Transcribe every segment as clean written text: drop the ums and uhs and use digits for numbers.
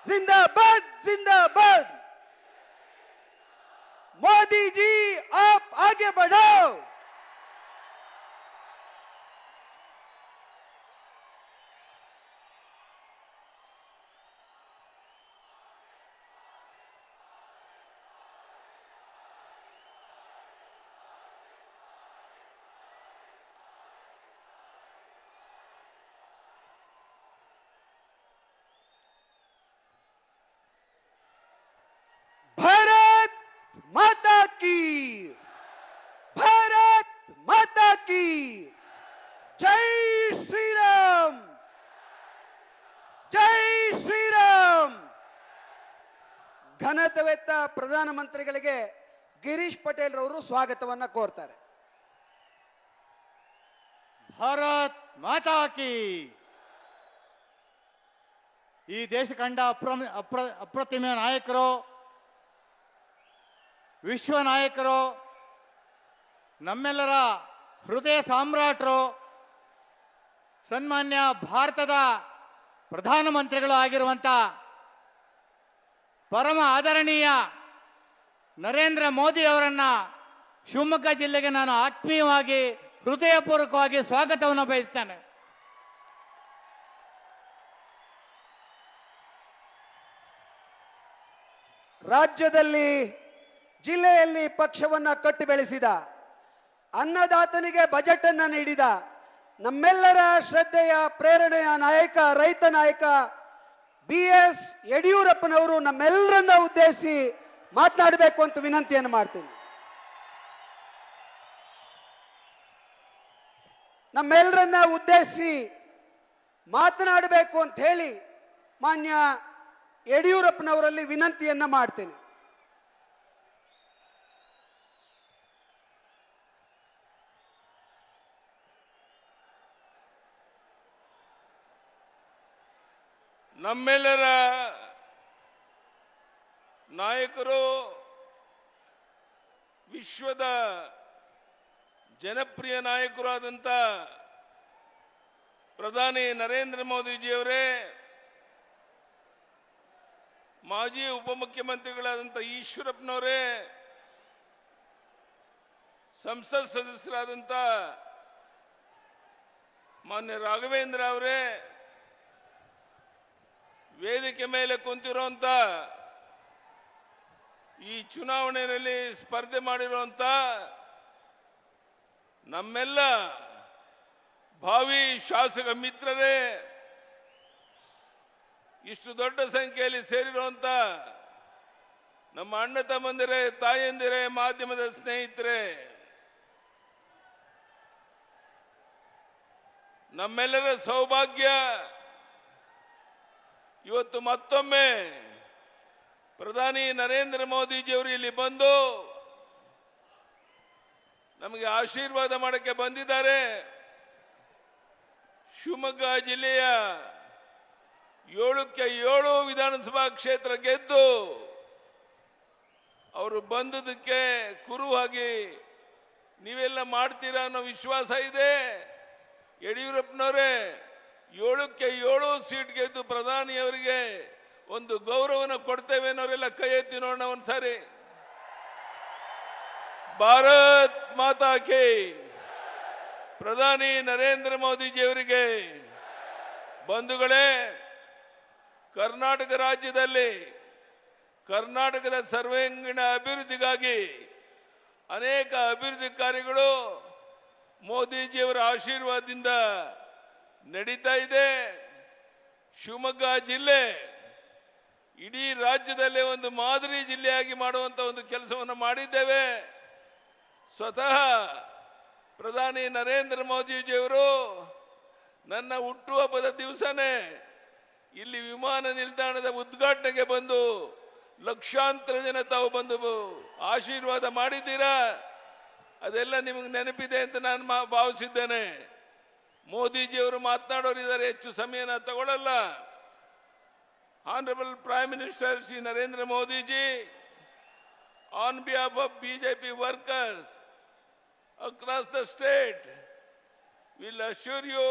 जिंदाबाद जिंदाबाद। मोदी जी आप आगे बढ़ो। भारत माता की, भारत माता की जय श्री राम, जय श्री राम। ಘನತೆವೆತ್ತ ಪ್ರಧಾನಮಂತ್ರಿಗಳಿಗೆ ಗಿರೀಶ್ ಪಟೇಲ್ ರವರು ಸ್ವಾಗತವನ್ನ ಕೋರ್ತಾರೆ. ಭಾರತ್ ಮಾತಾ ಕಿ. ಈ ದೇಶ ಕಂಡ ಅಪ್ರತಿಮ ನಾಯಕರು, ವಿಶ್ವ ನಾಯಕರು, ನಮ್ಮೆಲ್ಲರ ಹೃದಯ ಸಾಮ್ರಾಟರು, ಸನ್ಮಾನ್ಯ ಭಾರತದ ಪ್ರಧಾನಮಂತ್ರಿಗಳು ಆಗಿರುವಂತ ಪರಮ ಆದರಣೀಯ ನರೇಂದ್ರ ಮೋದಿ ಅವರನ್ನ ಶಿವಮೊಗ್ಗ ಜಿಲ್ಲೆಗೆ ನಾನು ಆತ್ಮೀಯವಾಗಿ ಹೃದಯಪೂರ್ವಕವಾಗಿ ಸ್ವಾಗತವನ್ನು ಬಯಸ್ತೇನೆ. ರಾಜ್ಯದಲ್ಲಿ ಜಿಲ್ಲೆಯಲ್ಲಿ ಪಕ್ಷವನ್ನ ಕಟ್ಟಿ ಬೆಳೆಸಿದ, ಅನ್ನದಾತನಿಗೆ ಬಜೆಟ್ ಅನ್ನ ನೀಡಿದ ನಮ್ಮೆಲ್ಲರ ಶ್ರದ್ಧೆಯ ಪ್ರೇರಣೆಯ ನಾಯಕ, ರೈತ ನಾಯಕ BS ಯಡಿಯೂರಪ್ಪನವರು ನಮ್ಮೆಲ್ಲರನ್ನ ಉದ್ದೇಶಿಸಿ ಮಾತನಾಡಬೇಕು ಅಂತ ವಿನಂತಿಯನ್ನು ಮಾಡ್ತೀನಿ. ನಮ್ಮೆಲ್ಲರನ್ನ ಉದ್ದೇಶಿಸಿ ಮಾತನಾಡಬೇಕು ಅಂತ ಹೇಳಿ ಮಾನ್ಯ ಯಡಿಯೂರಪ್ಪನವರಲ್ಲಿ ವಿನಂತಿಯನ್ನ ಮಾಡ್ತೇನೆ. ನಮ್ಮೆಲ್ಲರ ನಾಯಕರು, ವಿಶ್ವದ ಜನಪ್ರಿಯ ನಾಯಕರು ಆದಂತ ಪ್ರಧಾನಿ ನರೇಂದ್ರ ಮೋದಿಜಿಯವರೇ, ಮಾಜಿ ಉಪಮುಖ್ಯಮಂತ್ರಿಗಳಾದಂಥ ಈಶ್ವರಪ್ಪನವರೇ, ಸಂಸತ್ ಸದಸ್ಯರಾದಂಥ ಮಾನ್ಯ ರಾಘವೇಂದ್ರ ಅವರೇ, ವೇದಿಕೆ ಮೇಲೆ ಕುಂತಿರುವಂತ ಈ ಚುನಾವಣೆಯಲ್ಲಿ ಸ್ಪರ್ಧೆ ಮಾಡಿರುವಂತ ನಮ್ಮೆಲ್ಲ ಭಾವಿ ಶಾಸಕ ಮಿತ್ರರೇ, ಇಷ್ಟು ದೊಡ್ಡ ಸಂಖ್ಯೆಯಲ್ಲಿ ಸೇರಿರುವಂತ ನಮ್ಮ ಅಣ್ಣ ತಮ್ಮಂದಿರೇ, ತಾಯಂದಿರೇ, ಮಾಧ್ಯಮದ ಸ್ನೇಹಿತರೆ, ನಮ್ಮೆಲ್ಲರ ಸೌಭಾಗ್ಯ ಇವತ್ತು ಮತ್ತೊಮ್ಮೆ ಪ್ರಧಾನಿ ನರೇಂದ್ರ ಮೋದಿಜಿಯವರು ಇಲ್ಲಿ ಬಂದು ನಮಗೆ ಆಶೀರ್ವಾದ ಮಾಡಕ್ಕೆ ಬಂದಿದ್ದಾರೆ. ಶಿವಮೊಗ್ಗ ಜಿಲ್ಲೆಯ 7ಕ್ಕೆ 7 ವಿಧಾನಸಭಾ ಕ್ಷೇತ್ರ ಗೆದ್ದು ಅವರು ಬಂದದಕ್ಕೆ ಕುರುವಾಗಿ ನೀವೆಲ್ಲ ಮಾಡ್ತೀರಾ ಅನ್ನೋ ವಿಶ್ವಾಸ ಇದೆ. ಯಡಿಯೂರಪ್ಪನವರೇ, 7ಕ್ಕೆ 7 ಸೀಟ್ ಗೆದ್ದು ಪ್ರಧಾನಿಯವರಿಗೆ ಒಂದು ಗೌರವನ ಕೊಡ್ತೇವೆ ಅನ್ನೋರೆಲ್ಲ ಕೈ ಎತ್ತಿ ನೋಡೋಣ ಒಂದ್ಸಾರಿ. ಭಾರತ್ ಮಾತಾ ಕಿ. ಪ್ರಧಾನಿ ನರೇಂದ್ರ ಮೋದಿಜಿಯವರಿಗೆ ಬಂಧುಗಳೇ, ಕರ್ನಾಟಕ ರಾಜ್ಯದಲ್ಲಿ ಕರ್ನಾಟಕದ ಸರ್ವಾಂಗೀಣ ಅಭಿವೃದ್ಧಿಗಾಗಿ ಅನೇಕ ಅಭಿವೃದ್ಧಿ ಕಾರ್ಯಗಳು ಮೋದಿಜಿಯವರ ಆಶೀರ್ವಾದದಿಂದ ನಡೀತಾ ಇದೆ. ಶಿವಮೊಗ್ಗ ಜಿಲ್ಲೆ ಇಡೀ ರಾಜ್ಯದಲ್ಲೇ ಒಂದು ಮಾದರಿ ಜಿಲ್ಲೆಯಾಗಿ ಮಾಡುವಂತ ಒಂದು ಕೆಲಸವನ್ನು ಮಾಡಿದ್ದೇವೆ. ಸ್ವತಃ ಪ್ರಧಾನಿ ನರೇಂದ್ರ ಮೋದಿಜಿಯವರು ನನ್ನ ಹುಟ್ಟುಹಬ್ಬದ ದಿವಸನೇ ಇಲ್ಲಿ ವಿಮಾನ ನಿಲ್ದಾಣದ ಉದ್ಘಾಟನೆಗೆ ಬಂದು ಲಕ್ಷಾಂತರ ಜನ ತಾವು ಬಂದು ಆಶೀರ್ವಾದ ಮಾಡಿದ್ದೀರಾ. ಅದೆಲ್ಲ ನಿಮಗೆ ನೆನಪಿದೆ ಅಂತ ನಾನು ಭಾವಿಸಿದ್ದೇನೆ. ಮೋದಿಜಿಯವರು ಮಾತನಾಡೋರಿದ್ದಾರೆ, ಹೆಚ್ಚು ಸಮಯನ ತಗೊಳ್ಳಲ್ಲ. Honorable Prime Minister Shri Narendra Modi ji, on behalf of BJP workers across the state, will assure you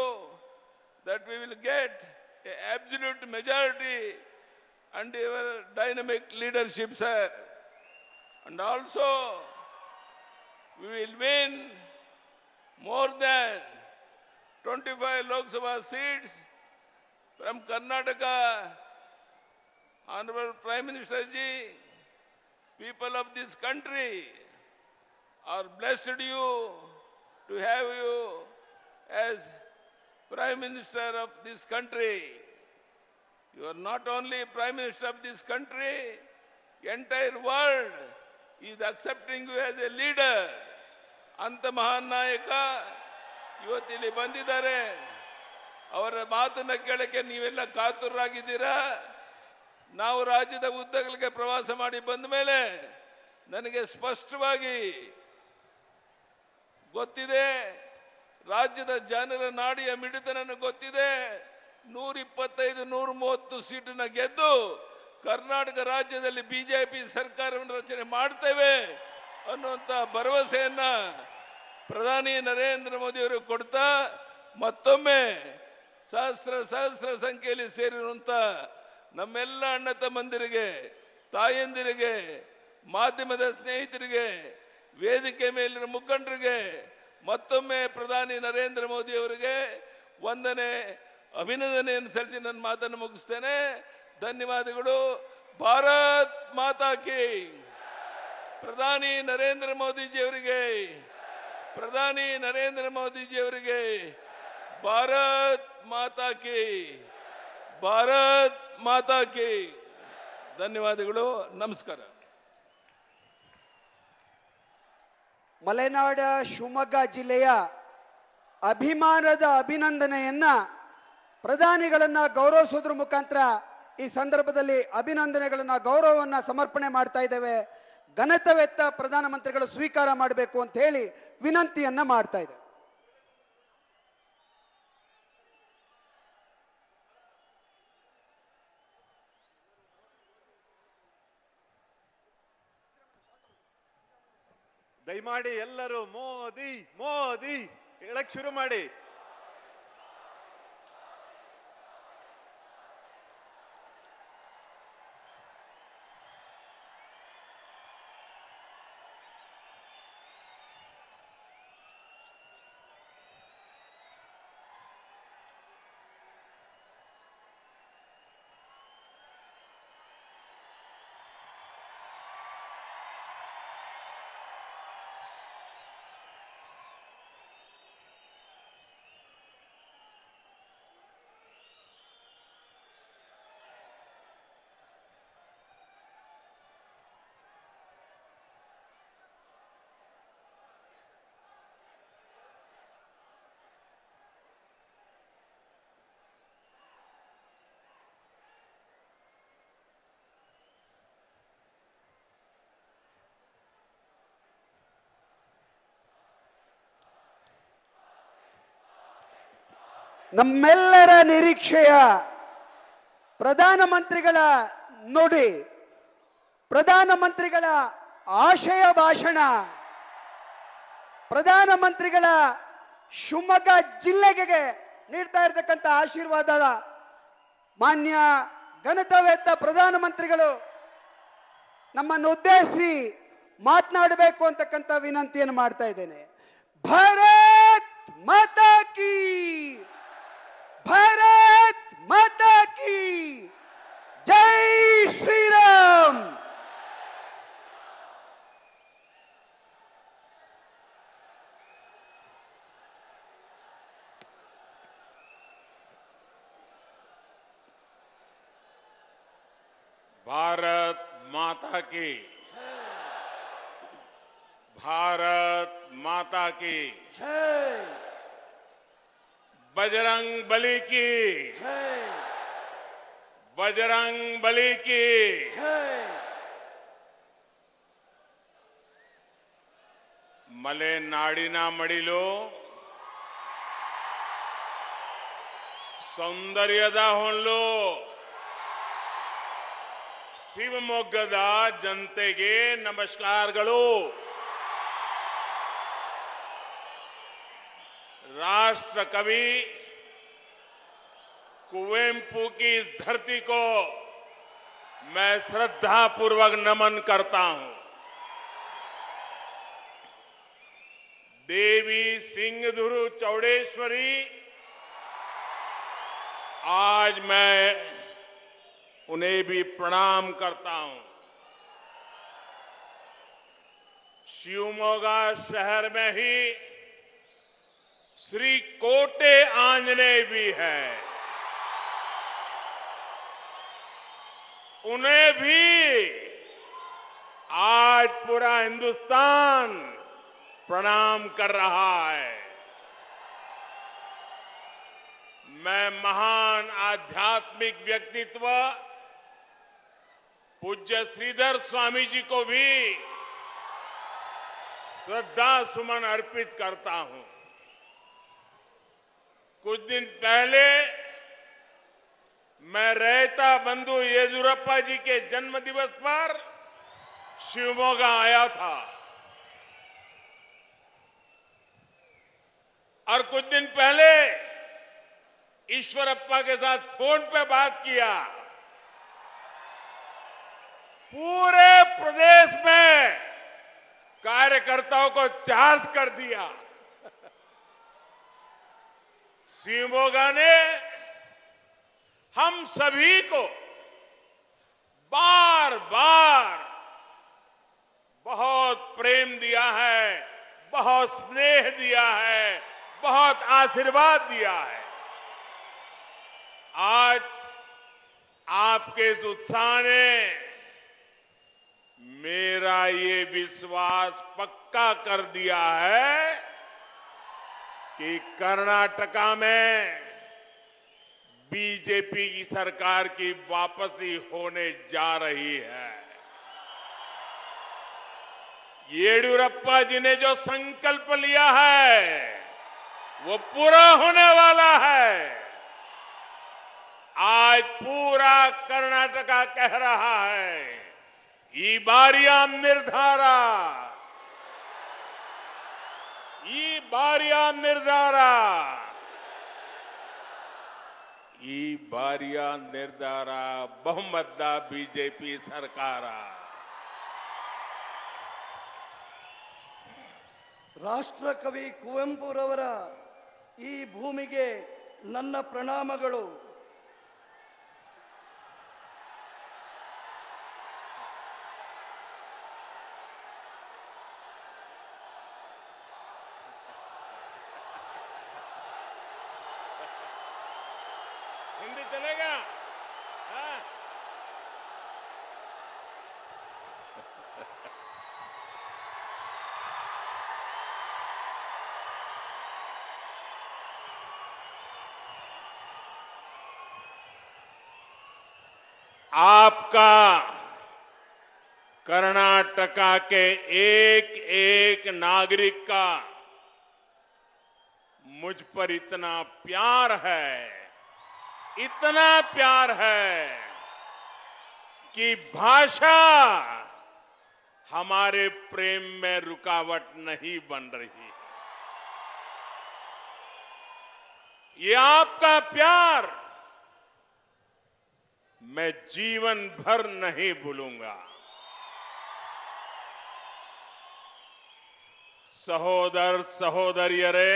that we will get an absolute majority and your dynamic leadership, sir. And also, we will win more than 25 Lok Sabha seats from Karnataka. Honorable Prime Minister Ji, people of this country are blessed you to have you as Prime Minister of this country. You are not only Prime Minister of this country, entire world is accepting you as a leader. ಅಂತ ಮಹಾನ್ ನಾಯಕ ಇವತ್ತಿಲ್ಲಿ ಬಂದಿದ್ದಾರೆ. ಅವರ ಮಾತನ್ನ ಕೇಳಕ್ಕೆ ನೀವೆಲ್ಲ ಕಾತುರರಾಗಿದ್ದೀರಾ. ನಾವು ರಾಜ್ಯದ ಉದ್ದಗಲಿಗೆ ಪ್ರವಾಸ ಮಾಡಿ ಬಂದ ಮೇಲೆ ನನಗೆ ಸ್ಪಷ್ಟವಾಗಿ ಗೊತ್ತಿದೆ, ರಾಜ್ಯದ ಜನರ ನಾಡಿಯ ಮಿಡಿತ ನನಗೆ ಗೊತ್ತಿದೆ. 125, 130 ಸೀಟನ್ನ ಗೆದ್ದು ಕರ್ನಾಟಕ ರಾಜ್ಯದಲ್ಲಿ ಬಿಜೆಪಿ ಸರ್ಕಾರವನ್ನು ರಚನೆ ಮಾಡ್ತೇವೆ ಅನ್ನುವಂತ ಭರವಸೆಯನ್ನ ಪ್ರಧಾನಿ ನರೇಂದ್ರ ಮೋದಿ ಅವರು ಕೊಡ್ತಾ ಮತ್ತೊಮ್ಮೆ ಸಹಸ್ರ ಸಂಖ್ಯೆಯಲ್ಲಿ ಸೇರಿರುವಂತ ನಮ್ಮೆಲ್ಲ ಅಣ್ಣ ತಮ್ಮಂದಿರಿಗೆ, ತಾಯಂದಿರಿಗೆ, ಮಾಧ್ಯಮದ ಸ್ನೇಹಿತರಿಗೆ, ವೇದಿಕೆ ಮೇಲಿನ ಮುಖಂಡರಿಗೆ ಮತ್ತೊಮ್ಮೆ ಪ್ರಧಾನಿ ನರೇಂದ್ರ ಮೋದಿ ಅವರಿಗೆ ವಂದನೆ, ಅಭಿನಂದನೆಯನ್ನು ಸಲ್ಲಿಸಿ ನನ್ನ ಮಾತನ್ನು ಮುಗಿಸ್ತೇನೆ. ಧನ್ಯವಾದಗಳು. ಭಾರತ್ ಮಾತಾ ಕಿ. ಪ್ರಧಾನಿ ನರೇಂದ್ರ ಮೋದಿಜಿ ಅವರಿಗೆ, ಪ್ರಧಾನಿ ನರೇಂದ್ರ ಮೋದಿಜಿ ಅವರಿಗೆ ಭಾರತ್ ಮಾತಾ ಕಿ, ಭಾರತ್ ಮಾತಾ ಕಿ. ಧನ್ಯವಾದಗಳು. ನಮಸ್ಕಾರ. ಮಲೆನಾಡ ಶಿವಮೊಗ್ಗ ಜಿಲ್ಲೆಯ ಅಭಿಮಾನದ ಅಭಿನಂದನೆಯನ್ನ ಪ್ರಧಾನಿಗಳನ್ನ ಗೌರವಿಸೋದ್ರ ಮುಖಾಂತರ ಈ ಸಂದರ್ಭದಲ್ಲಿ ಅಭಿನಂದನೆಗಳನ್ನ, ಗೌರವವನ್ನ ಸಮರ್ಪಣೆ ಮಾಡ್ತಾ ಇದ್ದೇವೆ. ಘನತೆವೆತ್ತ ಪ್ರಧಾನಮಂತ್ರಿಗಳು ಸ್ವೀಕಾರ ಮಾಡಬೇಕು ಅಂತ ಹೇಳಿ ವಿನಂತಿಯನ್ನ ಮಾಡ್ತಾ ಇದೆ. ದಯಮಾಡಿ ಎಲ್ಲರೂ ಮೋದಿ ಮೋದಿ ಹೇಳಕ್ ಶುರು ಮಾಡಿ. ನಮ್ಮೆಲ್ಲರ ನಿರೀಕ್ಷೆಯ ಪ್ರಧಾನಮಂತ್ರಿಗಳ ನುಡಿ, ಪ್ರಧಾನಮಂತ್ರಿಗಳ ಆಶಯ ಭಾಷಣ, ಪ್ರಧಾನಮಂತ್ರಿಗಳ ಶಿವಮೊಗ್ಗ ಜಿಲ್ಲೆಗೆ ನೀಡ್ತಾ ಇರತಕ್ಕಂಥ ಆಶೀರ್ವಾದ, ಮಾನ್ಯ ಘನತೆವೆತ್ತ ಪ್ರಧಾನಮಂತ್ರಿಗಳು ನಮ್ಮನ್ನು ಉದ್ದೇಶಿಸಿ ಮಾತನಾಡಬೇಕು ಅಂತಕ್ಕಂಥ ವಿನಂತಿಯನ್ನು ಮಾಡ್ತಾ ಇದ್ದೇನೆ. ಭಾರತ್ ಮಾತಾ ಕಿ, ಭಾರತ್ ಮಾತಾ ಕಿ ಜೈ ಶ್ರೀರಾಮ್. भारत माता की, भारत माता की जय, बजरंग बली की, जय, बजरंग बली की। जय. ಮಲೆನಾಡಿನ ಮಡಿಲು ಸೌಂದರ್ಯದ ಹೊಳ್ಳು. ಶಿವಮೊಗ್ಗದ ಜನತೆಗೆ ನಮಸ್ಕಾರಗಳು. राष्ट्र कवि कुवेंपु की इस धरती को मैं श्रद्धापूर्वक नमन करता हूं। देवी सिंहधुरु चौड़ेश्वरी, आज मैं उन्हें भी प्रणाम करता हूं। शिवमोगा शहर में ही श्री कोटे आंजनेय भी है, उन्हें भी आज पूरा हिंदुस्तान प्रणाम कर रहा है। मैं महान आध्यात्मिक व्यक्तित्व पूज्य श्रीधर स्वामी जी को भी श्रद्धा सुमन अर्पित करता हूं। कुछ दिन पहले मैं रहता बंधु येदियुरप्पा जी के जन्म दिवस पर शिवमोगा आया था और कुछ दिन पहले ईश्वरप्पा के साथ फोन पे बात किया। पूरे प्रदेश में कार्यकर्ताओं को चार्ज कर दिया। शिवमोगा ने हम सभी को बार बार बहुत प्रेम दिया है, बहुत स्नेह दिया है, बहुत आशीर्वाद दिया है। आज आपके इस उत्साह ने मेरा ये विश्वास पक्का कर दिया है कि कर्नाटका में बीजेपी की सरकार की वापसी होने जा रही है। येदियुरप्पा जी ने जो संकल्प लिया है वो पूरा होने वाला है। आज पूरा कर्नाटका कह रहा है, ई बारिया निर्धारा, ई बारिया निर्धारा, ಈ ಬಾರಿಯ ನಿರ್ಧಾರ ಬಹುಮತದ ಬಿಜೆಪಿ ಸರ್ಕಾರ। ರಾಷ್ಟ್ರಕವಿ ಕುವೆಂಪುರವರ ಈ ಭೂಮಿಗೆ ನನ್ನ ಪ್ರಣಾಮಗಳು। हिंदी चलेगा? हाँ? आपका कर्नाटका के एक एक नागरिक का मुझ पर इतना प्यार है, इतना प्यार है कि भाषा हमारे प्रेम में रुकावट नहीं बन रही। ये आपका प्यार मैं जीवन भर नहीं भूलूंगा। सहोदर सहोदरियरे,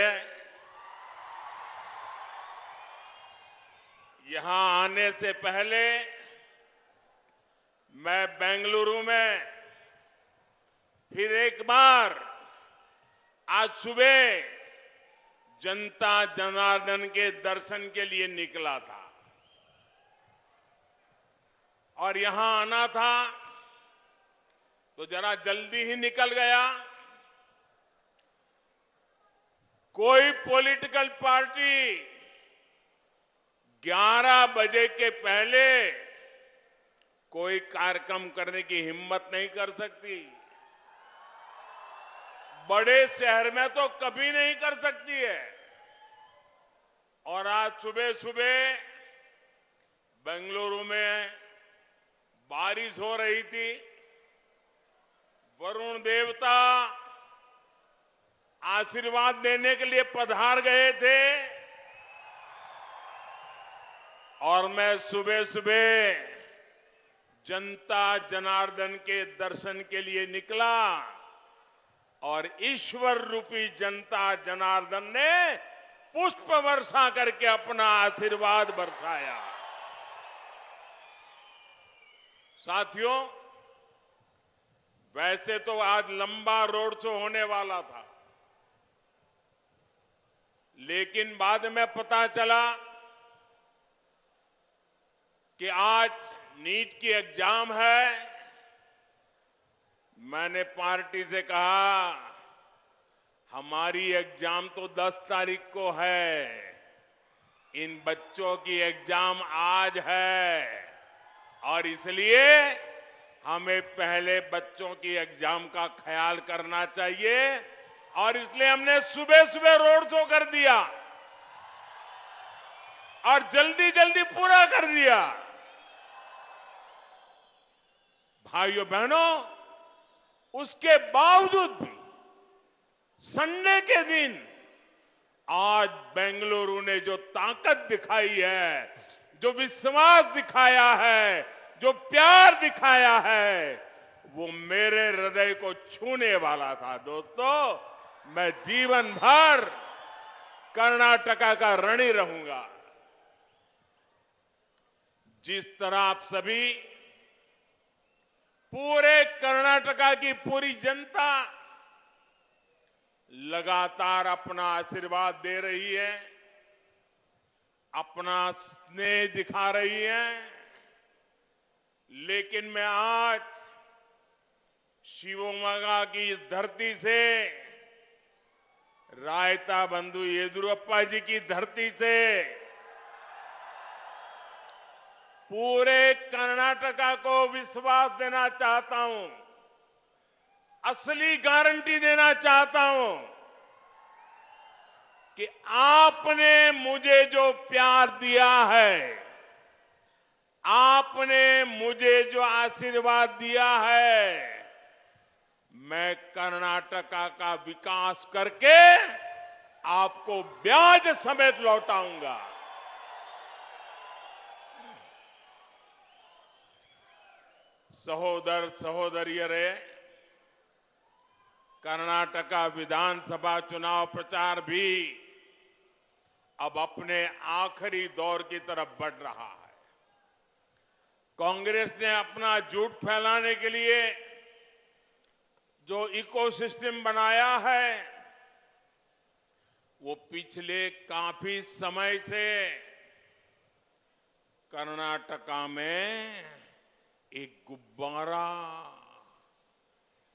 यहां आने से पहले मैं बेंगलुरु में फिर एक बार आज सुबह जनता जनार्दन के दर्शन के लिए निकला था और यहां आना था तो जरा जल्दी ही निकल गया। कोई पॉलिटिकल पार्टी 11 बजे के पहले कोई कार्यक्रम करने की हिम्मत नहीं कर सकती। बड़े शहर में तो कभी नहीं कर सकती है। और आज सुबह सुबह बेंगलुरु में बारिश हो रही थी। वरुण देवता आशीर्वाद देने के लिए पधार गए थे और मैं सुबह सुबह जनता जनार्दन के दर्शन के लिए निकला और ईश्वर रूपी जनता जनार्दन ने पुष्प वर्षा करके अपना आशीर्वाद बरसाया। साथियों, वैसे तो आज लंबा रोड शो होने वाला था, लेकिन बाद में पता चला कि आज नीट की एग्जाम है। मैंने पार्टी से कहा, हमारी एग्जाम तो 10 तारीख को है, इन बच्चों की एग्जाम आज है और इसलिए हमें पहले बच्चों की एग्जाम का ख्याल करना चाहिए और इसलिए हमने सुबह सुबह रोड शो कर दिया और जल्दी जल्दी पूरा कर दिया। भाइयों बहनों, उसके बावजूद भी संडे के दिन आज बेंगलुरु ने जो ताकत दिखाई है, जो विश्वास दिखाया है, जो प्यार दिखाया है, वो मेरे हृदय को छूने वाला था। दोस्तों, मैं जीवन भर कर्नाटका का ऋणी रहूंगा। जिस तरह आप सभी, पूरे कर्नाटका की पूरी जनता लगातार अपना आशीर्वाद दे रही है, अपना स्नेह दिखा रही है, लेकिन मैं आज शिवमोगा की इस धरती से, रायता बंधु येदियुरप्पा जी की धरती से पूरे कर्नाटका को विश्वास देना चाहता हूं, असली गारंटी देना चाहता हूं कि आपने मुझे जो प्यार दिया है, आपने मुझे जो आशीर्वाद दिया है, मैं कर्नाटका का विकास करके आपको ब्याज समेत लौटाऊंगा। सहोदर सहोदरियरे, कर्नाटका विधानसभा चुनाव प्रचार भी अब अपने आखिरी दौर की तरफ बढ़ रहा है। कांग्रेस ने अपना झूठ फैलाने के लिए जो इकोसिस्टम बनाया है, वो पिछले काफी समय से कर्नाटका में एक गुब्बारा,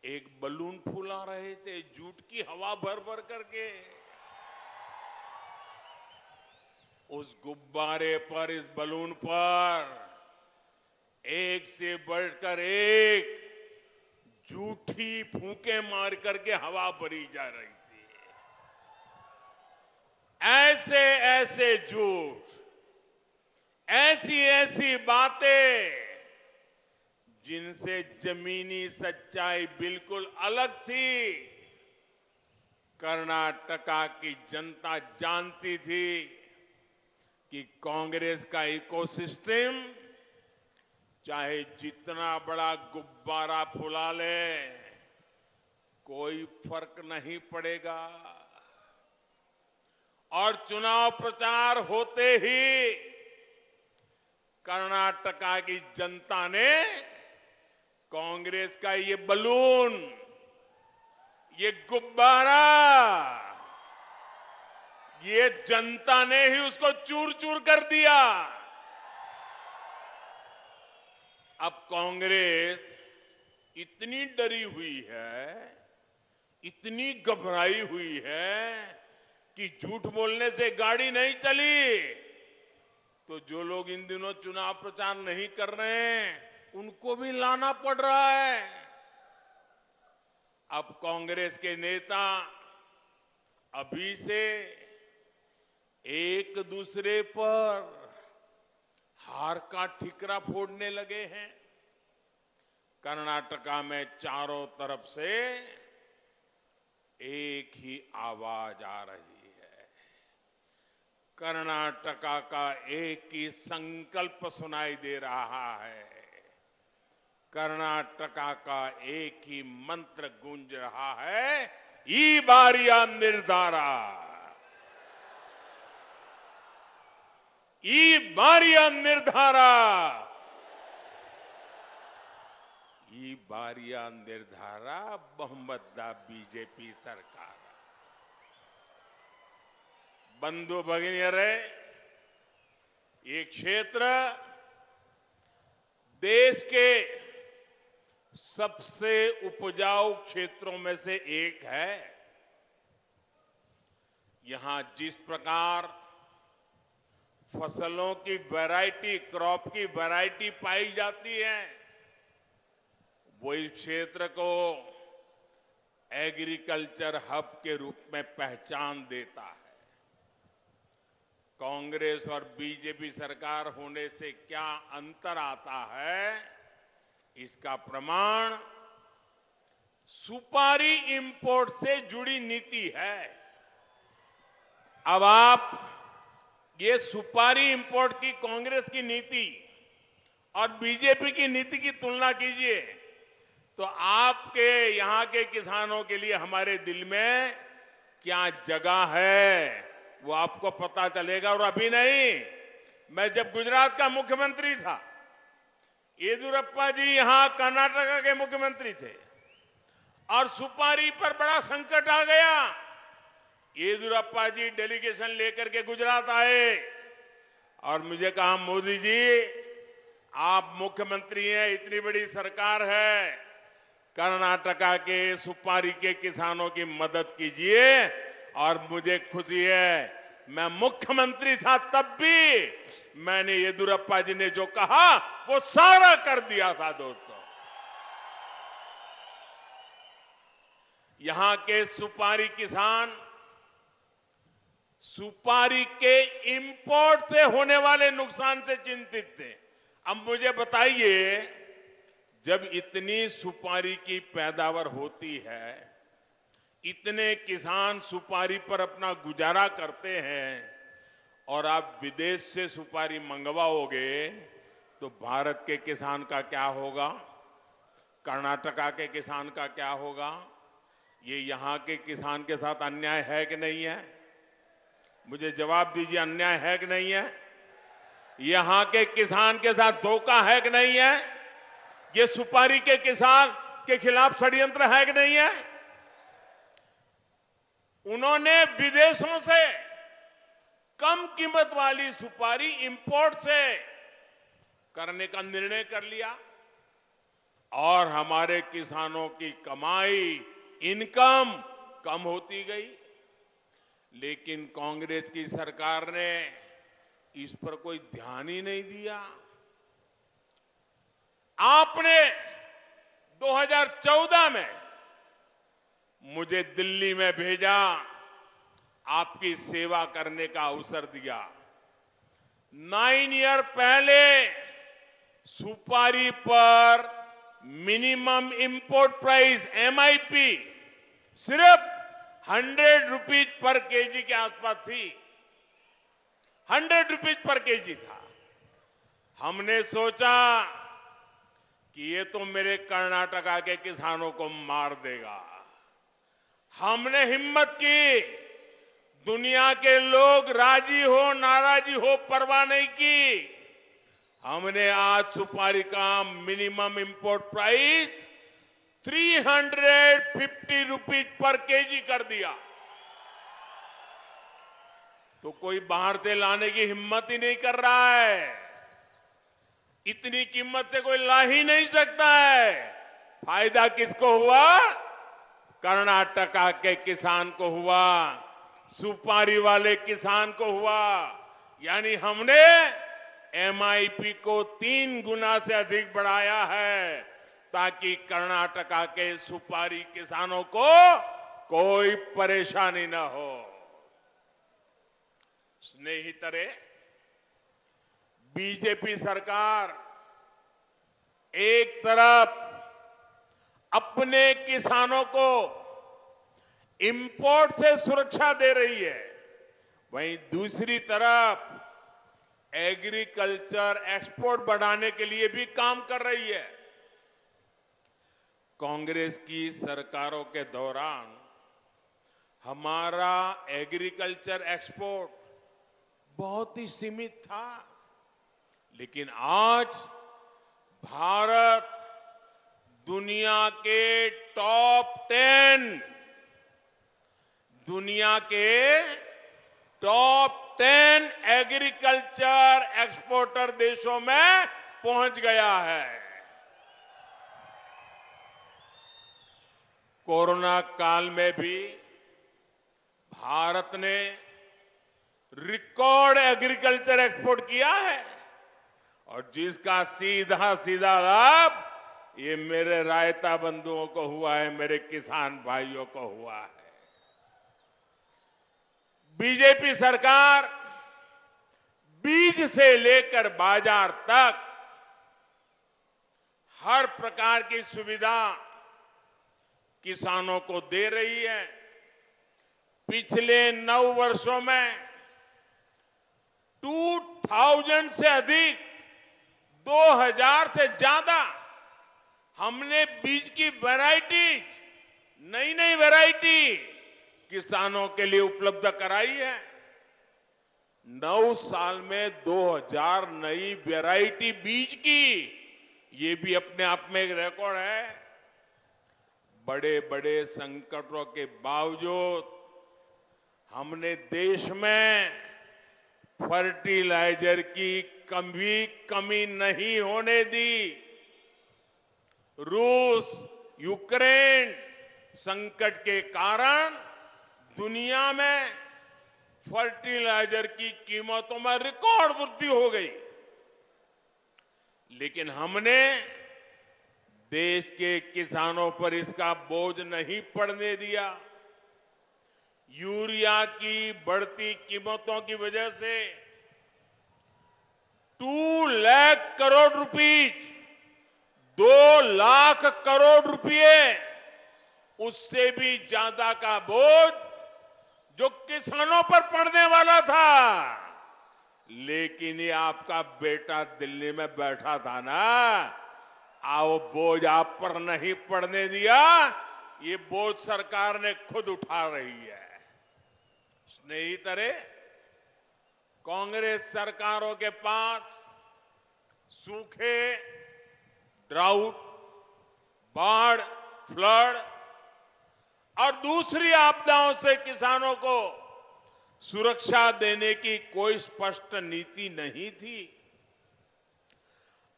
एक बलून फुला रहे थे, झूठ की हवा भर भर करके। उस गुब्बारे पर, इस बलून पर एक से बढ़कर एक झूठी फूंके मार करके हवा भरी जा रही थी। ऐसे ऐसे झूठ, ऐसी ऐसी बातें जिनसे जमीनी सच्चाई बिल्कुल अलग थी, कर्नाटका की जनता जानती थी कि कांग्रेस का इकोसिस्टम चाहे जितना बड़ा गुब्बारा फुला ले, कोई फर्क नहीं पड़ेगा। और चुनाव प्रचार होते ही कर्नाटका की जनता ने कांग्रेस का ये बलून, ये गुब्बारा, ये जनता ने ही उसको चूर चूर कर दिया। अब कांग्रेस इतनी डरी हुई है, इतनी घबराई हुई है कि झूठ बोलने से गाड़ी नहीं चली। तो जो लोग इन दिनों चुनाव प्रचार नहीं कर रहे हैं, उनको भी लाना पड़ रहा है। अब कांग्रेस के नेता अभी से एक दूसरे पर हार का ठिकरा फोड़ने लगे हैं। कर्नाटका में चारों तरफ से एक ही आवाज आ रही है, कर्नाटका का एक ही संकल्प सुनाई दे रहा है कर्नाटका का एक ही मंत्र गूंज रहा है, ई बारिया निर्धारा, ई बारिया निर्धारा, ई बारिया निर्धारा बहुमतदा बीजेपी सरकार। बंधु भगिनियरे, ये क्षेत्र देश के सबसे उपजाऊ क्षेत्रों में से एक है। यहां जिस प्रकार फसलों की वैरायटी, क्रॉप की वैरायटी पाई जाती है, वो इस क्षेत्र को एग्रीकल्चर हब के रूप में पहचान देता है। कांग्रेस और बीजेपी सरकार होने से क्या अंतर आता है, इसका प्रमाण सुपारी इंपोर्ट से जुड़ी नीति है। अब आप ये सुपारी इंपोर्ट की कांग्रेस की नीति और बीजेपी की नीति की तुलना कीजिए, तो आपके यहां के किसानों के लिए हमारे दिल में क्या जगह है वो आपको पता चलेगा। और अभी नहीं, मैं जब गुजरात का मुख्यमंत्री था, येदियुरप्पा जी यहां कर्नाटका के मुख्यमंत्री थे और सुपारी पर बड़ा संकट आ गया। येदियुरप्पा जी डेलीगेशन लेकर के गुजरात आए और मुझे कहा, मोदी जी आप मुख्यमंत्री हैं, इतनी बड़ी सरकार है, कर्नाटका के सुपारी के किसानों की मदद कीजिए। और मुझे खुशी है, मैं मुख्यमंत्री था तब भी मैंने येदियुरप्पा जी ने जो कहा वो सारा कर दिया था। दोस्तों, यहां के सुपारी किसान सुपारी के इंपोर्ट से होने वाले नुकसान से चिंतित थे। अब मुझे बताइए, जब इतनी सुपारी की पैदावार होती है, इतने किसान सुपारी पर अपना गुजारा करते हैं और आप विदेश से सुपारी मंगवाओगे तो भारत के किसान का क्या होगा, कर्नाटका के किसान का क्या होगा? ये यहां के किसान के साथ अन्याय है कि नहीं है? मुझे जवाब दीजिए, अन्याय है कि नहीं है? यहां के किसान के साथ धोखा है कि नहीं है? ये सुपारी के किसान के खिलाफ षड्यंत्र है कि नहीं है? उन्होंने विदेशों से कम कीमत वाली सुपारी इंपोर्ट से करने का निर्णय कर लिया और हमारे किसानों की कमाई, इनकम कम होती गई। लेकिन कांग्रेस की सरकार ने इस पर कोई ध्यान ही नहीं दिया। आपने 2014 में मुझे दिल्ली में भेजा, आपकी सेवा करने का अवसर दिया। 9 ईयर पहले सुपारी पर मिनिमम इंपोर्ट प्राइस MIP सिर्फ 100 रुपीज पर केजी के आसपास थी। 100 रुपीज पर केजी था। हमने सोचा कि ये तो मेरे कर्नाटका के किसानों को मार देगा। हमने हिम्मत की, दुनिया के लोग राजी हो नाराजी हो परवाह नहीं की, हमने आज सुपारी का minimum import price 350 rupees per KG कर दिया। तो कोई बाहर से लाने की हिम्मत ही नहीं कर रहा है। इतनी कीमत से कोई ला ही नहीं सकता है। फायदा किसको हुआ? कर्नाटका के किसान को हुआ, सुपारी वाले किसान को हुआ। यानी हमने MIP को 3 गुना से अधिक बढ़ाया है ताकि कर्नाटका के सुपारी किसानों को कोई परेशानी न हो। स्नेहितरे, बीजेपी सरकार एक तरफ अपने किसानों को इंपोर्ट से सुरक्षा दे रही है, वहीं दूसरी तरफ एग्रीकल्चर एक्सपोर्ट बढ़ाने के लिए भी काम कर रही है। कांग्रेस की सरकारों के दौरान हमारा एग्रीकल्चर एक्सपोर्ट बहुत ही सीमित था, लेकिन आज भारत दुनिया के टॉप 10 एग्रीकल्चर एक्सपोर्टर देशों में पहुंच गया है। कोरोना काल में भी भारत ने रिकॉर्ड एग्रीकल्चर एक्सपोर्ट किया है और जिसका सीधा सीधा लाभ ये मेरे रायता बंधुओं को हुआ है, मेरे किसान भाइयों को हुआ है। बीजेपी सरकार बीज से लेकर बाजार तक हर प्रकार की सुविधा किसानों को दे रही है। पिछले 9 वर्षों में 2000 से अधिक, 2000 से ज्यादा हमने बीज की वैरायटी, नई वैरायटी किसानों के लिए उपलब्ध कराई है। 9 साल में 2000 नई वैरायटी बीज की, ये भी अपने आप में एक रिकॉर्ड है। बड़े बड़े संकटों के बावजूद हमने देश में फर्टिलाइजर की कमी नहीं होने दी। रूस यूक्रेन संकट के कारण दुनिया में फर्टिलाइजर की कीमतों में रिकॉर्ड वृद्धि हो गई, लेकिन हमने देश के किसानों पर इसका बोझ नहीं पड़ने दिया। यूरिया की बढ़ती कीमतों की वजह से 2 लाख करोड़ रुपीज, 2 लाख करोड़ रुपए, उससे भी ज्यादा का बोझ जो किसानों पर पड़ने वाला था, लेकिन ये आपका बेटा दिल्ली में बैठा था ना, वो बोझ आप पर नहीं पड़ने दिया। ये बोझ सरकार ने खुद उठा रही है। स्नेहितरे, कांग्रेस सरकारों के पास सूखे, ड्राउट, बाढ़, फ्लड और दूसरी आपदाओं से किसानों को सुरक्षा देने की कोई स्पष्ट नीति नहीं थी।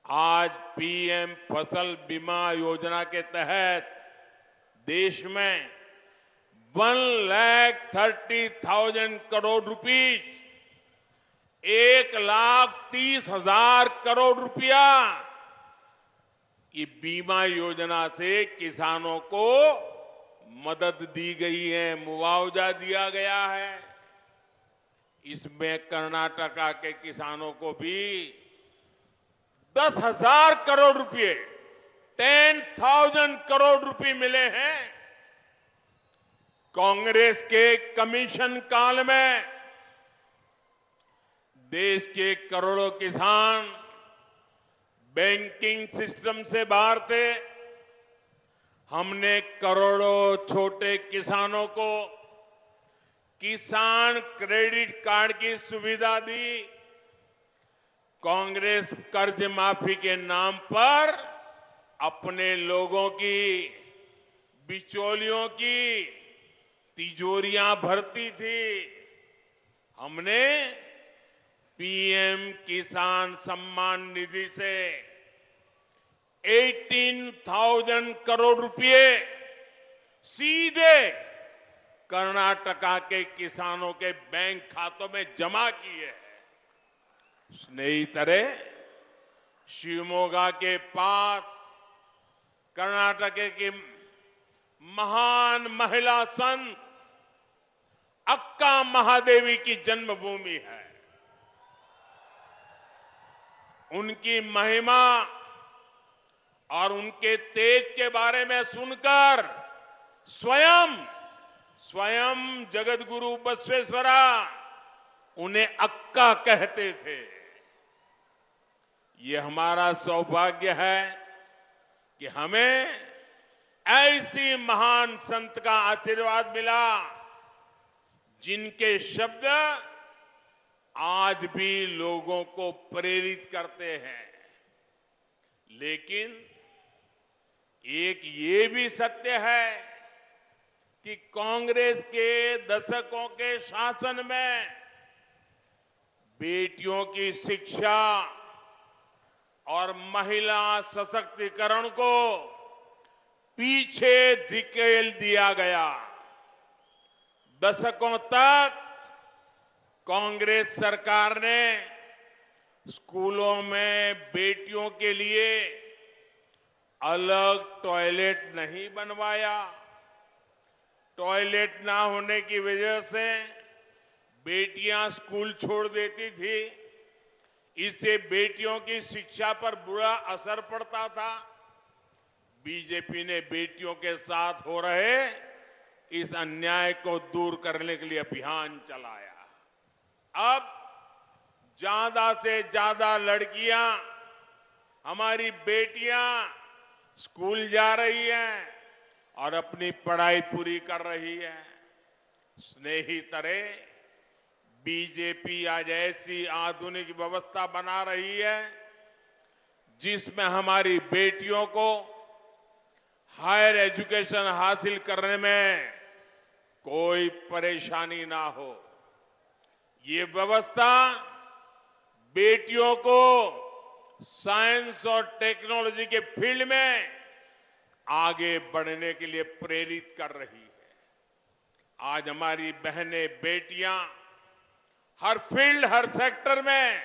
आज पीएम फसल बीमा योजना के तहत देश में 1,30,000 करोड़ रुपीज, 1,30,000 करोड़ रुपया, ये बीमा योजना से किसानों को मदद दी गई है, मुआवजा दिया गया है। इसमें कर्नाटका के किसानों को भी 10,000 करोड़ रुपए, 10,000 करोड़ रुपए मिले हैं। कांग्रेस के कमीशन काल में देश के करोड़ों किसान बैंकिंग सिस्टम से बाहर थे। हमने करोड़ों छोटे किसानों को किसान क्रेडिट कार्ड की सुविधा दी। कांग्रेस कर्ज माफी के नाम पर अपने लोगों की, बिचौलियों की तिजोरियां भरती थी। हमने पीएम किसान सम्मान निधि से 18,000 करोड़ रुपए सीधे कर्नाटका के किसानों के बैंक खातों में जमा किए हैं। स्नेहितरे, शिवमोगा के पास कर्नाटक की महान महिला संत अक्का महादेवी की जन्मभूमि है। उनकी महिमा और उनके तेज के बारे में सुनकर स्वयं जगत गुरु बसवेश्वरा उन्हें अक्का कहते थे। ये हमारा सौभाग्य है कि हमें ऐसी महान संत का आशीर्वाद मिला जिनके शब्द आज भी लोगों को प्रेरित करते हैं। लेकिन एक ये भी सत्य है कि कांग्रेस के दशकों के शासन में बेटियों की शिक्षा और महिला सशक्तिकरण को पीछे धकेल दिया गया। दशकों तक कांग्रेस सरकार ने स्कूलों में बेटियों के लिए अलग टॉयलेट नहीं बनवाया। टॉयलेट ना होने की वजह से बेटियां स्कूल छोड़ देती थी। इससे बेटियों की शिक्षा पर बुरा असर पड़ता था। बीजेपी ने बेटियों के साथ हो रहे इस अन्याय को दूर करने के लिए अभियान चलाया। अब ज्यादा से ज्यादा लड़कियां, हमारी बेटियां स्कूल जा रही हैं और अपनी पढ़ाई पूरी कर रही है। स्नेहितरे, बीजेपी आज ऐसी आधुनिक व्यवस्था बना रही है जिसमें हमारी बेटियों को हायर एजुकेशन हासिल करने में कोई परेशानी ना हो। ये व्यवस्था बेटियों को साइंस और टेक्नोलॉजी के फील्ड में आगे बढ़ने के लिए प्रेरित कर रही है। आज हमारी बहनें, बेटियां हर फील्ड, हर सेक्टर में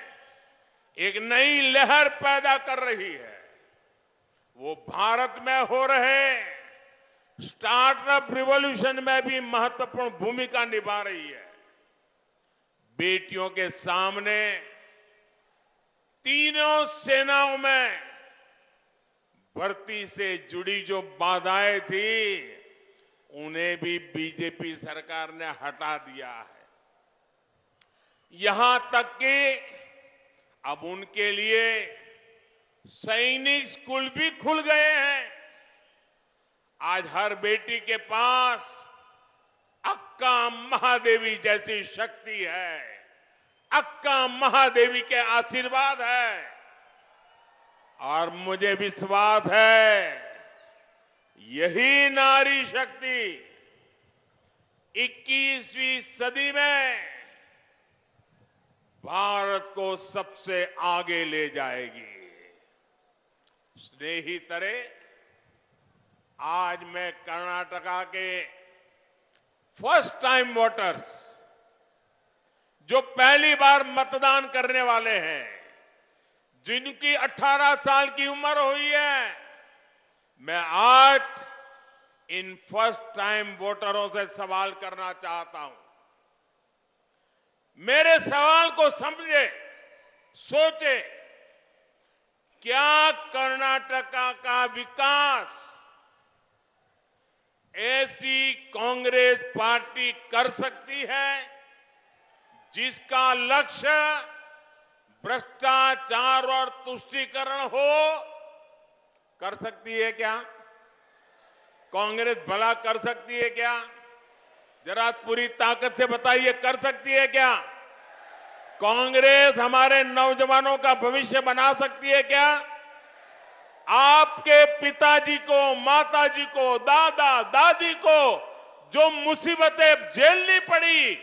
एक नई लहर पैदा कर रही है। वो भारत में हो रहे स्टार्टअप रिवॉल्यूशन में भी महत्वपूर्ण भूमिका निभा रही है। बेटियों के सामने तीनों सेनाओं में भर्ती से जुड़ी जो बाधाएं थी, उन्हें भी बीजेपी सरकार ने हटा दिया है। यहां तक कि अब उनके लिए सैनिक स्कूल भी खुल गए हैं। आज हर बेटी के पास अक्का महादेवी जैसी शक्ति है। अक्का महादेवी के आशीर्वाद है और मुझे विश्वास है यही नारी शक्ति 21वीं सदी में भारत को सबसे आगे ले जाएगी। स्नेहितरे, आज मैं कर्नाटका के फर्स्ट टाइम वोटर्स, जो पहली बार मतदान करने वाले हैं, जिनकी 18 साल की उम्र हुई है, मैं आज इन फर्स्ट टाइम वोटरों से सवाल करना चाहता हूं। मेरे सवाल को समझे, सोचे, क्या कर्नाटका का विकास ऐसी कांग्रेस पार्टी कर सकती है जिसका लक्ष्य भ्रष्टाचार और तुष्टीकरण हो? कर सकती है क्या? कांग्रेस भला कर सकती है क्या? जरा पूरी ताकत से बताइए, कर सकती है क्या? कांग्रेस हमारे नौजवानों का भविष्य बना सकती है क्या? आपके पिताजी को, माताजी को, दादा दादी को जो मुसीबतें झेलनी पड़ी,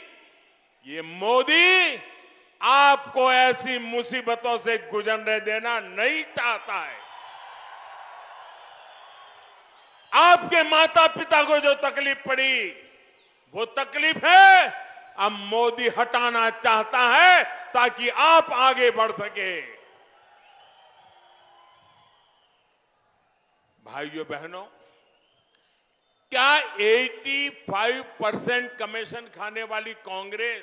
ये मोदी आपको ऐसी मुसीबतों से गुजरने देना नहीं चाहता है। आपके माता पिता को जो तकलीफ पड़ी, वो तकलीफ है अब मोदी हटाना चाहता है ताकि आप आगे बढ़ सके। भाइयों बहनों, क्या 85% कमीशन खाने वाली कांग्रेस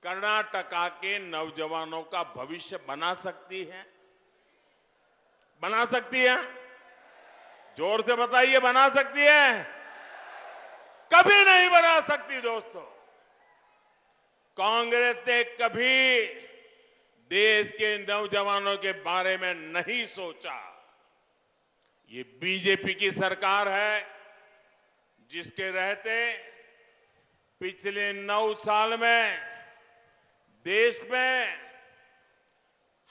कर्नाटका के नौजवानों का भविष्य बना सकती है? बना सकती है? जोर से बताइए, बना सकती है? कभी नहीं बना सकती। दोस्तों, कांग्रेस ने कभी देश के नौजवानों के बारे में नहीं सोचा। ये बीजेपी की सरकार है जिसके रहते पिछले 9 साल में देश में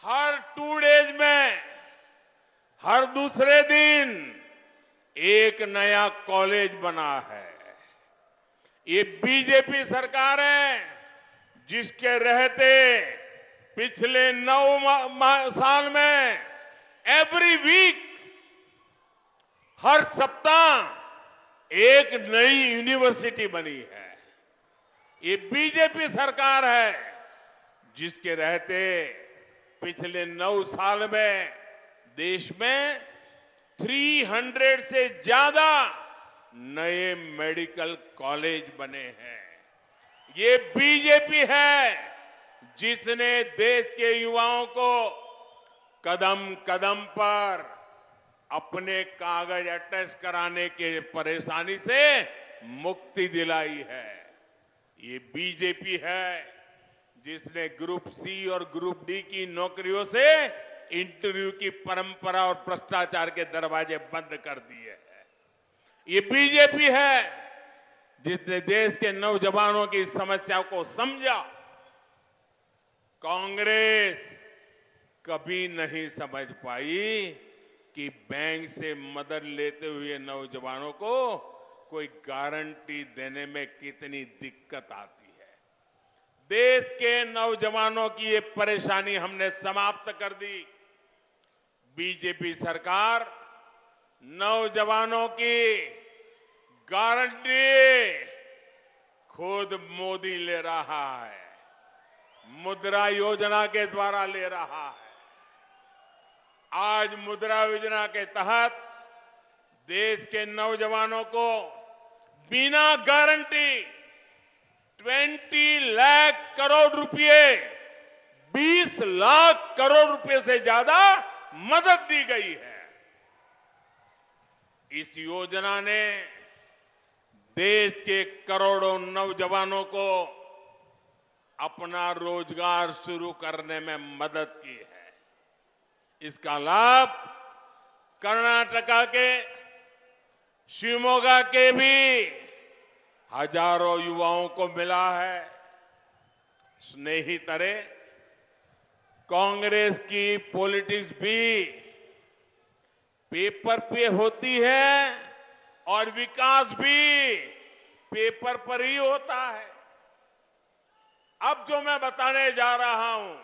हर 2 डेज में हर दूसरे दिन एक नया कॉलेज बना है। ये बीजेपी सरकार है जिसके रहते पिछले 9 साल में एवरी वीक हर सप्ताह एक नई यूनिवर्सिटी बनी है। ये बीजेपी सरकार है जिसके रहते पिछले 9 साल में देश में 300 से ज्यादा नए मेडिकल कॉलेज बने हैं। ये बीजेपी है जिसने देश के युवाओं को कदम कदम पर अपने कागज अटैच कराने के परेशानी से मुक्ति दिलाई है। ये बीजेपी है जिसने ग्रुप सी और ग्रुप डी की नौकरियों से इंटरव्यू की परंपरा और भ्रष्टाचार के दरवाजे बंद कर दिए हैं। ये बीजेपी है जिसने देश के नौजवानों की समस्या को समझा। कांग्रेस कभी नहीं समझ पाई कि बैंक से मदद लेते हुए नौजवानों को कोई गारंटी देने में कितनी दिक्कत आती है। देश के नौजवानों की ये परेशानी हमने समाप्त कर दी। बीजेपी सरकार नौजवानों की गारंटी खुद मोदी ले रहा है, मुद्रा योजना के द्वारा ले रहा है। आज मुद्रा योजना के तहत देश के नौजवानों को बिना गारंटी 20 लाख करोड़ रुपए 20 लाख करोड़ रुपए से ज्यादा मदद दी गई है। इस योजना ने देश के करोड़ों नौजवानों को अपना रोजगार शुरू करने में मदद की है। इसका लाभ कर्नाटका के शिवमोगा के भी हजारों युवाओं को मिला है। स्नेहितरे, कांग्रेस की पॉलिटिक्स भी पेपर पे होती है और विकास भी पेपर पर ही होता है। अब जो मैं बताने जा रहा हूं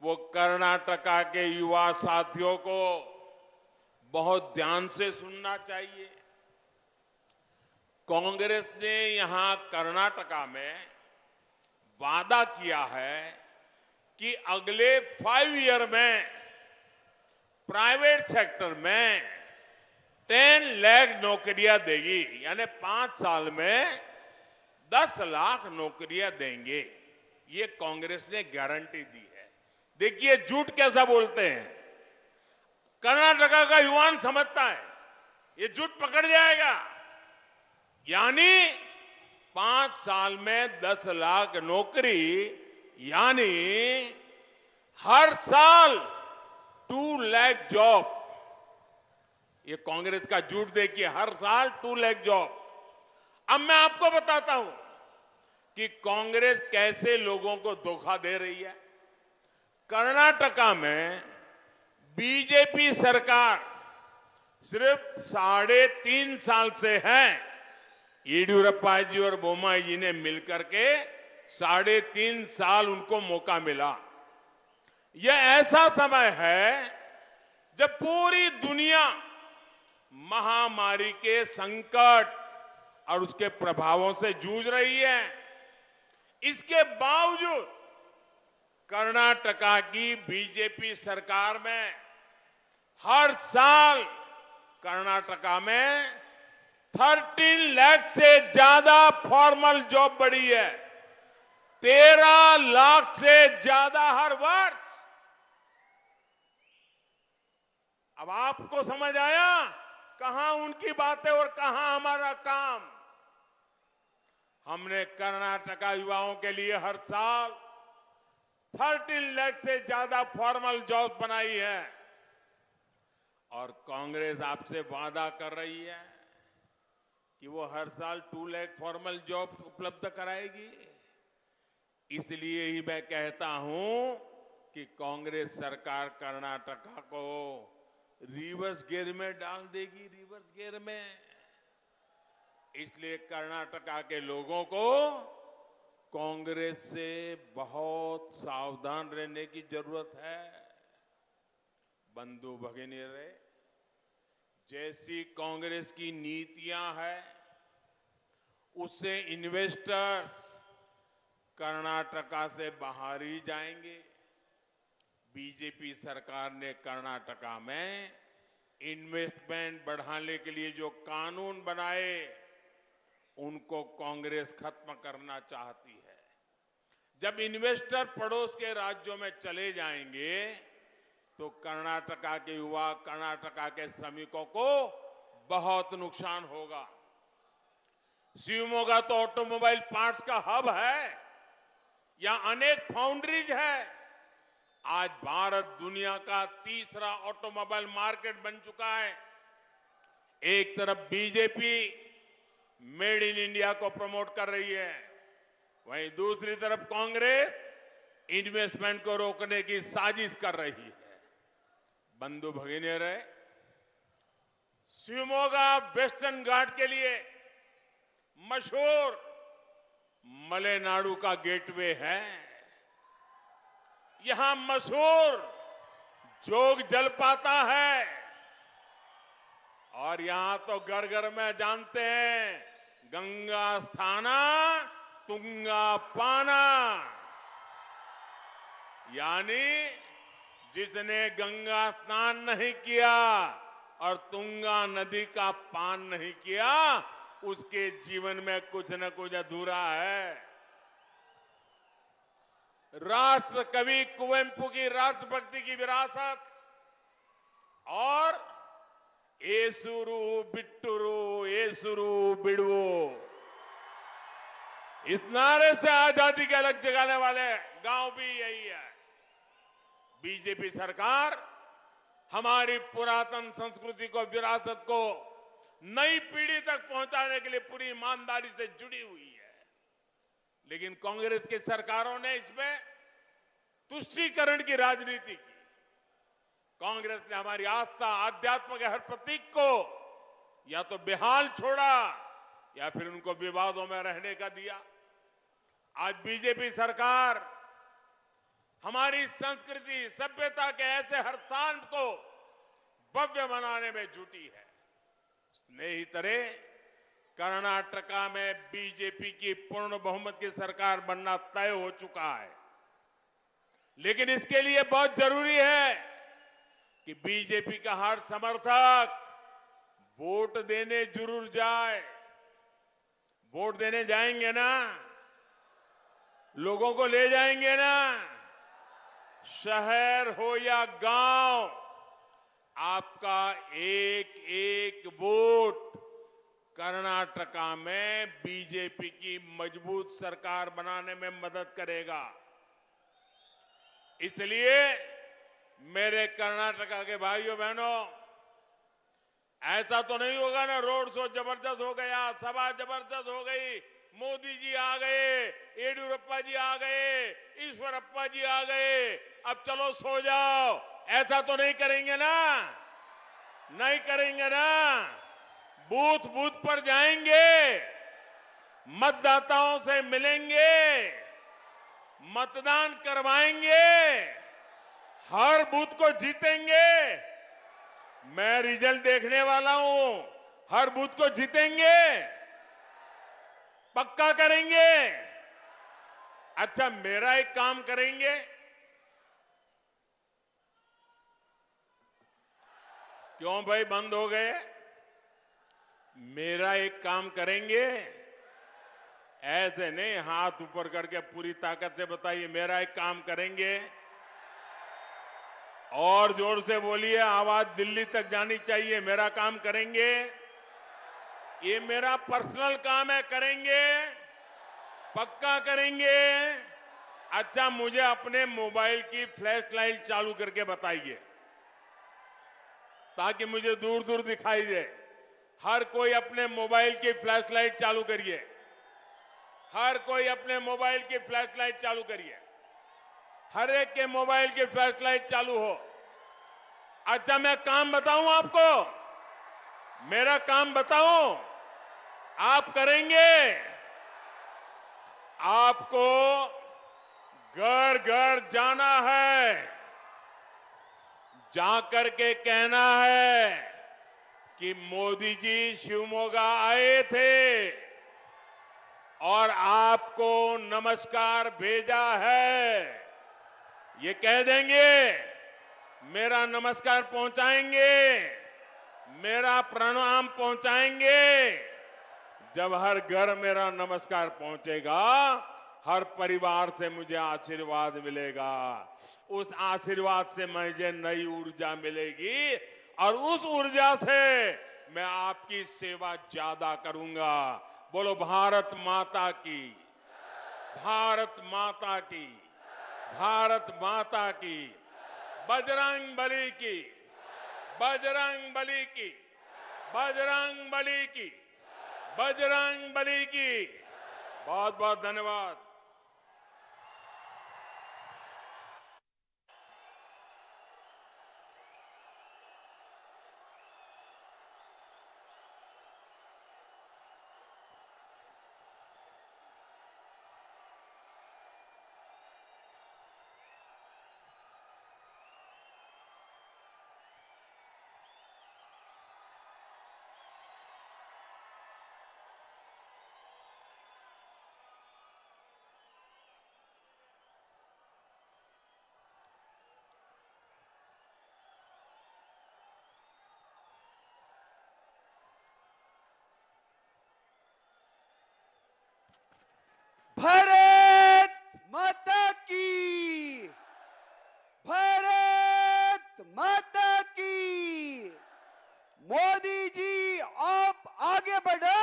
वो कर्नाटका के युवा साथियों को बहुत ध्यान से सुनना चाहिए। कांग्रेस ने यहां कर्नाटका में वादा किया है कि अगले 5 ईयर में प्राइवेट सेक्टर में 10 लाख नौकरियां देगी, यानी 5 साल में 10 लाख नौकरियां देंगे। ये कांग्रेस ने गारंटी दी है। देखिए झूठ कैसा बोलते हैं। कर्नाटका का युवान समझता है ये झूठ पकड़ जाएगा, यानी 5 साल में 10 लाख नौकरी, यानी हर साल 2 लाख जॉब। ये कांग्रेस का झूठ देखिए, हर साल 2 लाख जॉब। अब मैं आपको बताता हूं कि कांग्रेस कैसे लोगों को धोखा दे रही है। कर्नाटका में बीजेपी सरकार सिर्फ 3.5 साल से है। येडियुरप्पा जी और बोम्माई जी ने मिलकर के 3.5 साल उनको मौका मिला। यह ऐसा समय है जब पूरी दुनिया महामारी के संकट और उसके प्रभावों से जूझ रही है। इसके बावजूद कर्नाटका की बीजेपी सरकार में हर साल कर्नाटका में 13 लाख से ज्यादा फॉर्मल जॉब बढ़ी है। 13 लाख से ज्यादा हर वर्ष। अब आपको समझ आया कहां उनकी बातें और कहां हमारा काम। हमने कर्नाटका युवाओं के लिए हर साल 13 लाख से ज्यादा फॉर्मल जॉब बनाई है। और कांग्रेस आपसे वादा कर रही है कि वो हर साल 2 लाख फॉर्मल जॉब्स उपलब्ध कराएगी। इसलिए ही मैं कहता हूं कि कांग्रेस सरकार कर्नाटका को रिवर्स गियर में डाल देगी, रिवर्स गियर में। इसलिए कर्नाटका के लोगों को कांग्रेस से बहुत सावधान रहने की जरूरत है। बंधु भगिनीरे, जैसी कांग्रेस की नीतियां हैं, उससे इन्वेस्टर्स कर्नाटका से बाहर ही जाएंगे। बीजेपी सरकार ने कर्नाटका में इन्वेस्टमेंट बढ़ाने के लिए जो कानून बनाए, उनको कांग्रेस खत्म करना चाहती है। जब इन्वेस्टर पड़ोस के राज्यों में चले जाएंगे, तो कर्नाटका के युवा, कर्नाटका के श्रमिकों को बहुत नुकसान होगा। शिवमोगा तो ऑटोमोबाइल पार्ट्स का हब है, यहां अनेक फाउंड्रीज है। आज भारत दुनिया का तीसरा ऑटोमोबाइल मार्केट बन चुका है। एक तरफ बीजेपी मेड इन इंडिया को प्रमोट कर रही है, वहीं दूसरी तरफ कांग्रेस इन्वेस्टमेंट को रोकने की साजिश कर रही है। बंधु भगिनीरे, शिवमोगा वेस्टर्न घाट के लिए मशहूर मलेनाडु का गेटवे है। यहां मशहूर जोग जलपाता है, और यहां तो घर घर में जानते हैं, गंगा स्थाना तुंगा पाना, यानी जिसने गंगा स्नान नहीं किया और तुंगा नदी का पान नहीं किया, उसके जीवन में कुछ न कुछ अधूरा है। राष्ट्र कवि कुवेंपु की राष्ट्रभक्ति की विरासत और एसुरु बिट्टुरु एसुरु बिड़वो, इस नारे से आजादी के अलग जगाने वाले गांव भी यही है। बीजेपी सरकार हमारी पुरातन संस्कृति को, विरासत को नई पीढ़ी तक पहुंचाने के लिए पूरी ईमानदारी से जुड़ी हुई है। लेकिन कांग्रेस की सरकारों ने इसमें तुष्टीकरण की राजनीति की। कांग्रेस ने हमारी आस्था, आध्यात्म के हर प्रतीक को या तो बेहाल छोड़ा या फिर उनको विवादों में रहने का दिया। आज बीजेपी सरकार हमारी संस्कृति, सभ्यता के ऐसे हर स्थान को भव्य बनाने में जुटी है। स्नेहितरे, कर्नाटका में बीजेपी की पूर्ण बहुमत की सरकार बनना तय हो चुका है, लेकिन इसके लिए बहुत जरूरी है कि बीजेपी का हर समर्थक वोट देने जरूर जाए। वोट देने जाएंगे ना? लोगों को ले जाएंगे ना? शहर हो या गांव, आपका एक एक वोट कर्नाटका में बीजेपी की मजबूत सरकार बनाने में मदद करेगा। इसलिए मेरे कर्नाटका के भाइयों बहनों, ऐसा तो नहीं होगा ना रोड शो जबरदस्त हो गया, सभा जबरदस्त हो गई, मोदी जी आ गए, येडियुरप्पा जी आ गए, ईश्वरप्पा जी आ गए, अब चलो सो जाओ, ऐसा तो नहीं करेंगे ना? नहीं करेंगे ना? बूथ बूथ पर जाएंगे, मतदाताओं से मिलेंगे, मतदान करवाएंगे, हर बूथ को जीतेंगे। मैं रिजल्ट देखने वाला हूं, हर बूथ को जीतेंगे, पक्का करेंगे। अच्छा, मेरा एक काम करेंगे, क्यों भाई बंद हो गए? मेरा एक काम करेंगे, ऐसे नहीं हाथ ऊपर करके पूरी ताकत से बताइए, मेरा एक काम करेंगे। और जोर से बोलिए, आवाज दिल्ली तक जानी चाहिए। मेरा काम करेंगे, ये मेरा पर्सनल काम है, करेंगे, पक्का करेंगे। अच्छा, मुझे अपने मोबाइल की फ्लैश लाइट चालू करके बताइए, ताकि मुझे दूर दूर दिखाई दे। हर कोई अपने मोबाइल की फ्लैश लाइट चालू करिए। हर कोई अपने मोबाइल की फ्लैश लाइट चालू करिए। हर एक के मोबाइल की फ्लैश लाइट चालू हो। अच्छा, मैं काम बताऊं आपको? मेरा काम बताऊं? आप करेंगे? आपको घर घर जाना है, जाकर के कहना है कि मोदी जी शिवमोगा आए थे और आपको नमस्कार भेजा है। ये कह देंगे, मेरा नमस्कार पहुंचाएंगे, मेरा प्रणाम पहुंचाएंगे। जब हर घर मेरा नमस्कार पहुंचेगा, हर परिवार से मुझे आशीर्वाद मिलेगा। उस आशीर्वाद से मुझे नई ऊर्जा मिलेगी और उस ऊर्जा से मैं आपकी सेवा ज्यादा करूंगा। बोलो भारत माता की, भारत माता की, भारत माता की, बजरंग बली की, बजरंग बली की, बजरंग बली की, बजरंग बली की। बहुत बहुत धन्यवाद। भारत माता की, भारत माता की। मोदी जी आप आगे बढ़ो,